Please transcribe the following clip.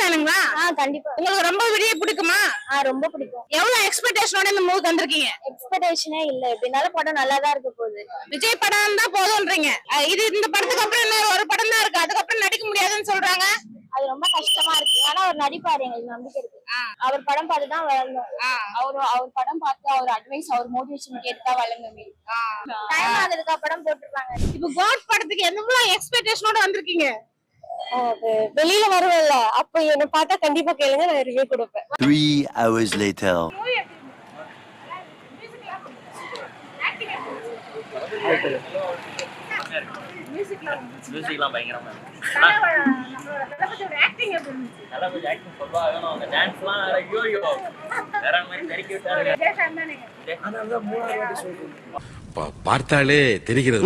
ஃபேனுங்களா? கண்டிப்பா. உங்களுக்கு ரொம்ப விஜய் பிடிக்குமா? ரொம்ப பிடிக்கும். எவ்வளவு எக்ஸ்பெக்டேஷனோட இந்த மூவிக்கு வந்திருக்கீங்க? எக்ஸ்பெக்டேஷனே இல்ல. எப்படினாலும் படம் நல்லா தான் இருக்க போகுது. விஜய் படம் தான் போதும்ன்றீங்க. இது இந்த படத்துக்கு அப்புறம் இன்னும் ஒரு படம் தான் இருக்கு. அதுக்கப்புறம் நடிக்க முடியாதுன்னு சொல்றாங்க. அது ரொம்ப கஷ்டமா இருக்கு. ஆனா அவர் நடிப்பாரு, எங்களுக்கு நம்பிக்கை இருக்கு. அவர் படம் பார்த்து தான் வளரணும். அவர் படம் பார்த்து அவர் அட்வைஸ், அவர் மோட்டிவேஷன் கேட்டு தான் வளரணுமே. டைம் ஆனதுக்கு அப்புறம் போட்டுருப்பாங்க. இப்போ கோட் படத்துக்கு எவ்வளவு எக்ஸ்பெக்டேஷனோட வந்திருக்கீங்க? வெளியில வருவேன்ல, அப்ப என்ன பார்த்தா கண்டிப்பா கேளுங்க, நான் ரிவ்யூ கொடுப்பேன். 3 hours later. மியூசிக்லாம் பயங்கரமா நல்லா கொஞ்சம் ஆக்டிங் சொல்லுவாங்க. அவங்க டான்ஸ்லாம் ஐயோ வேற மாதிரி தெறிக்கி விட்டாங்க. பார்த்தாலே தெரிகிறது.